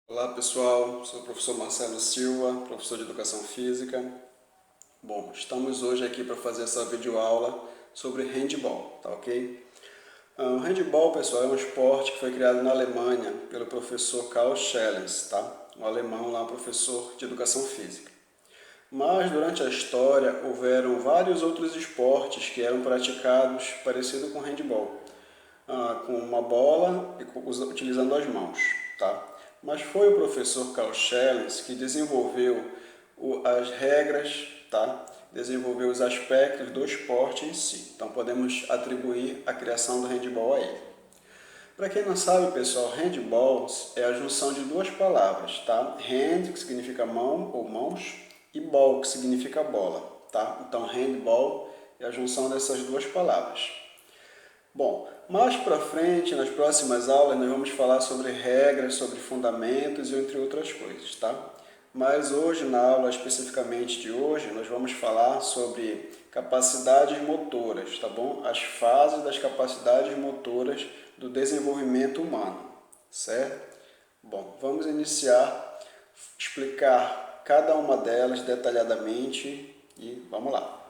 Olá pessoal, sou o professor Marcelo Silva, professor de Educação Física. Bom, estamos hoje aqui para fazer essa videoaula sobre handball, tá ok? O handball, pessoal, é um esporte que foi criado na Alemanha pelo professor Karl Schellens, tá? Um alemão lá, professor de Educação Física. Mas durante a história houveram vários outros esportes que eram praticados parecido com handball, com uma bola e utilizando as mãos, tá? Mas foi o professor Karl Schellens que desenvolveu as regras, tá? Desenvolveu os aspectos do esporte em si. Então podemos atribuir a criação do handball a ele. Para quem não sabe, pessoal, handball é a junção de duas palavras, tá? Hand, que significa mão ou mãos, e ball, que significa bola, tá? Então handball é a junção dessas duas palavras. Bom, mais para frente, nas próximas aulas, nós vamos falar sobre regras, sobre fundamentos e entre outras coisas, tá? Mas hoje, na aula especificamente de hoje, nós vamos falar sobre capacidades motoras, tá bom? As fases das capacidades motoras do desenvolvimento humano, certo? Bom, vamos iniciar, explicar cada uma delas detalhadamente e vamos lá.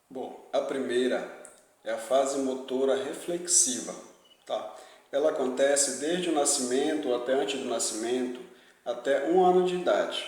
Bom, a primeira é a fase motora reflexiva, tá? Ela acontece desde o nascimento ou até antes do nascimento, até 1 ano de idade.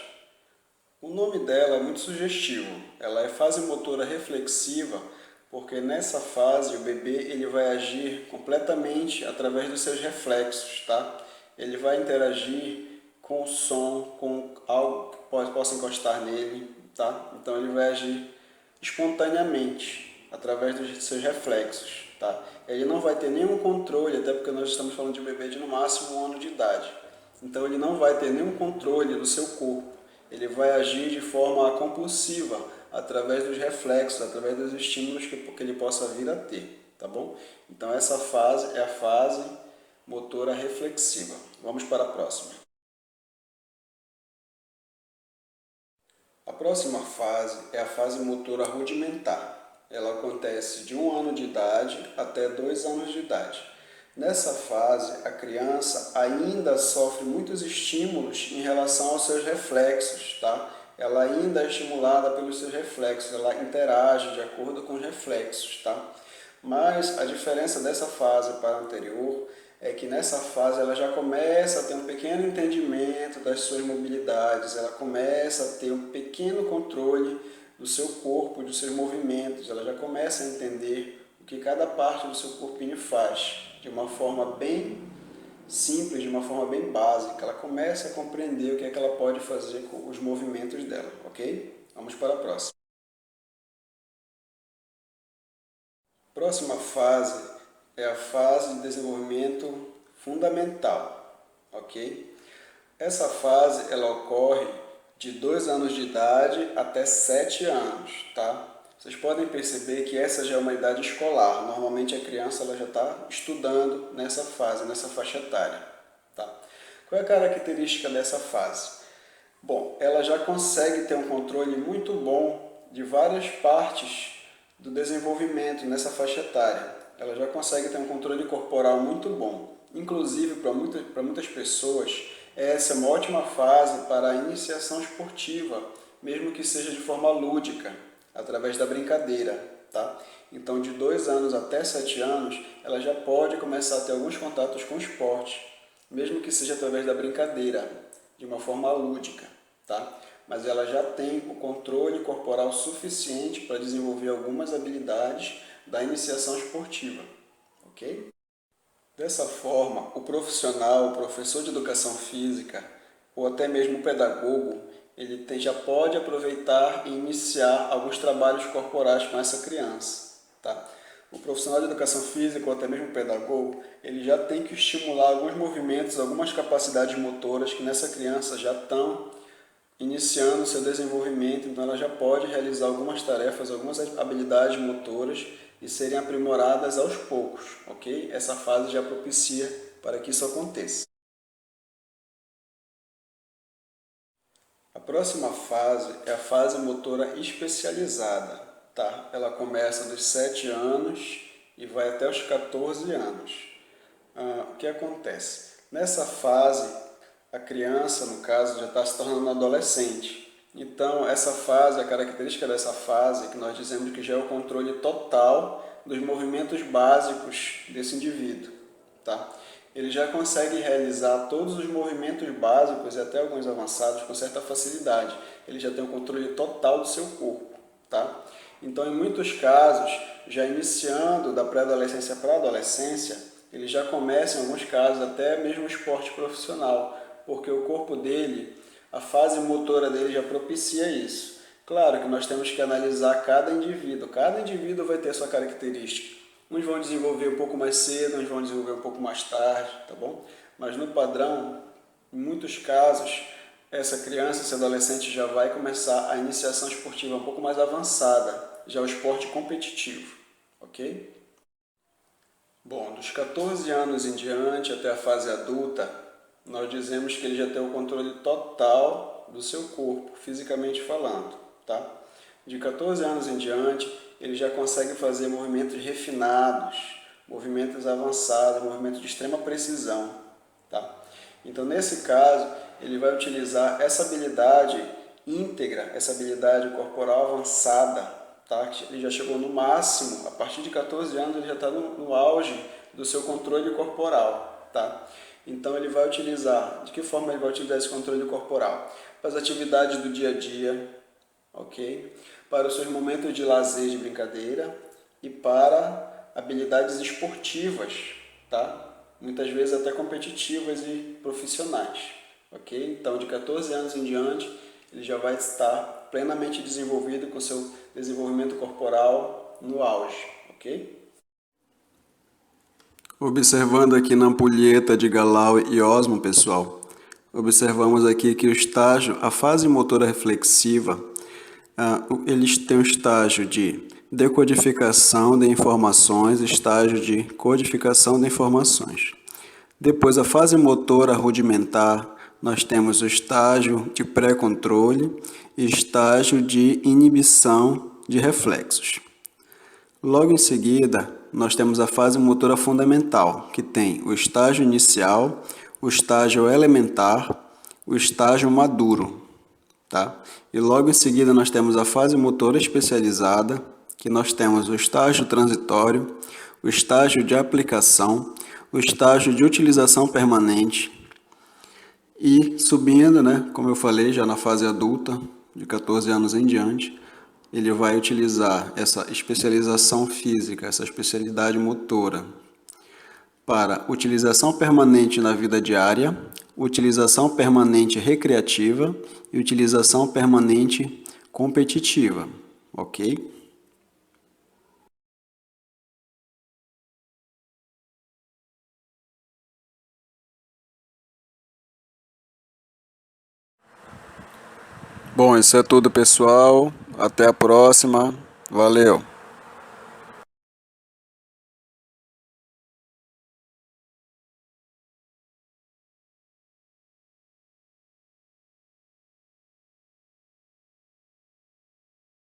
O nome dela é muito sugestivo. Ela é fase motora reflexiva porque nessa fase o bebê ele vai agir completamente através dos seus reflexos, tá? Ele vai interagir com o som, com algo que possa encostar nele, tá? Então ele vai agir espontaneamente, através dos seus reflexos, tá? Ele não vai ter nenhum controle, até porque nós estamos falando de um bebê de no máximo 1 ano de idade. Então ele não vai ter nenhum controle do seu corpo. Ele vai agir de forma compulsiva, através dos reflexos, através dos estímulos que ele possa vir a ter, tá bom? Então essa fase é a fase motora reflexiva. Vamos para a próxima. A próxima fase é a fase motora rudimentar. Ela acontece de 1 ano de idade até 2 anos de idade. Nessa fase, a criança ainda sofre muitos estímulos em relação aos seus reflexos, tá? Ela ainda é estimulada pelos seus reflexos, ela interage de acordo com os reflexos, tá? Mas a diferença dessa fase para a anterior é que nessa fase ela já começa a ter um pequeno entendimento das suas mobilidades, ela começa a ter um pequeno controle do seu corpo, dos seus movimentos, ela já começa a entender o que cada parte do seu corpinho faz de uma forma bem simples, de uma forma bem básica. Ela começa a compreender o que é que ela pode fazer com os movimentos dela, ok? Vamos para a próxima. Próxima fase é a fase de desenvolvimento fundamental, ok? Essa fase ela ocorre de 2 anos de idade até 7 anos, tá? Vocês podem perceber que essa já é uma idade escolar. Normalmente a criança ela já está estudando nessa fase, nessa faixa etária, tá? Qual é a característica dessa fase? Bom, ela já consegue ter um controle muito bom de várias partes do desenvolvimento nessa faixa etária. Ela já consegue ter um controle corporal muito bom. Inclusive, para muitas pessoas, essa é uma ótima fase para a iniciação esportiva, mesmo que seja de forma lúdica, através da brincadeira, tá? Então, de 2 anos até 7 anos, ela já pode começar a ter alguns contatos com o esporte, mesmo que seja através da brincadeira, de uma forma lúdica, tá? Mas ela já tem o controle corporal suficiente para desenvolver algumas habilidades da iniciação esportiva, ok? Dessa forma, o profissional, o professor de educação física ou até mesmo o pedagogo, já pode aproveitar e iniciar alguns trabalhos corporais com essa criança, tá? O profissional de educação física ou até mesmo o pedagogo, ele já tem que estimular alguns movimentos, algumas capacidades motoras que nessa criança já estão iniciando seu desenvolvimento, então ela já pode realizar algumas tarefas, algumas habilidades motoras e serem aprimoradas aos poucos, ok? Essa fase já propicia para que isso aconteça. A próxima fase é a fase motora especializada, tá? Ela começa dos 7 anos e vai até os 14 anos. O que acontece? Nessa fase, a criança, no caso, já está se tornando adolescente. Então, essa fase, a característica dessa fase, que nós dizemos que já é o controle total dos movimentos básicos desse indivíduo, tá? Ele já consegue realizar todos os movimentos básicos e até alguns avançados com certa facilidade. Ele já tem o controle total do seu corpo, tá? Então, em muitos casos, já iniciando da pré-adolescência para a adolescência, ele já começa, em alguns casos, até mesmo esporte profissional, porque o corpo dele, a fase motora dele já propicia isso. Claro que nós temos que analisar cada indivíduo vai ter sua característica. Uns vão desenvolver um pouco mais cedo, uns vão desenvolver um pouco mais tarde, tá bom? Mas no padrão, em muitos casos, essa criança, esse adolescente já vai começar a iniciação esportiva um pouco mais avançada, já o esporte competitivo, ok? Bom, dos 14 anos em diante até a fase adulta, nós dizemos que ele já tem o controle total do seu corpo, fisicamente falando, tá? De 14 anos em diante, ele já consegue fazer movimentos refinados, movimentos avançados, movimentos de extrema precisão, tá? Então, nesse caso, ele vai utilizar essa habilidade íntegra, essa habilidade corporal avançada, tá? Ele já chegou no máximo, a partir de 14 anos ele já está no auge do seu controle corporal, tá? Então ele vai utilizar, de que forma ele vai utilizar esse controle corporal? Para as atividades do dia a dia, ok? Para os seus momentos de lazer, de brincadeira e para habilidades esportivas, tá? Muitas vezes até competitivas e profissionais, ok? Então de 14 anos em diante ele já vai estar plenamente desenvolvido com seu desenvolvimento corporal no auge, ok? Observando aqui na ampulheta de Galau e Osmo, pessoal, observamos aqui que o estágio, a fase motora reflexiva, eles têm um estágio de decodificação de informações, estágio de codificação de informações. Depois, a fase motora rudimentar, nós temos o estágio de pré-controle e estágio de inibição de reflexos. Logo em seguida, nós temos a fase motora fundamental, que tem o estágio inicial, o estágio elementar, o estágio maduro, tá? E logo em seguida nós temos a fase motora especializada, que nós temos o estágio transitório, o estágio de aplicação, o estágio de utilização permanente e subindo, né, como eu falei, já na fase adulta, de 14 anos em diante, ele vai utilizar essa especialização física, essa especialidade motora para utilização permanente na vida diária, utilização permanente recreativa e utilização permanente competitiva, ok? Bom, isso é tudo, pessoal. Até a próxima. Valeu!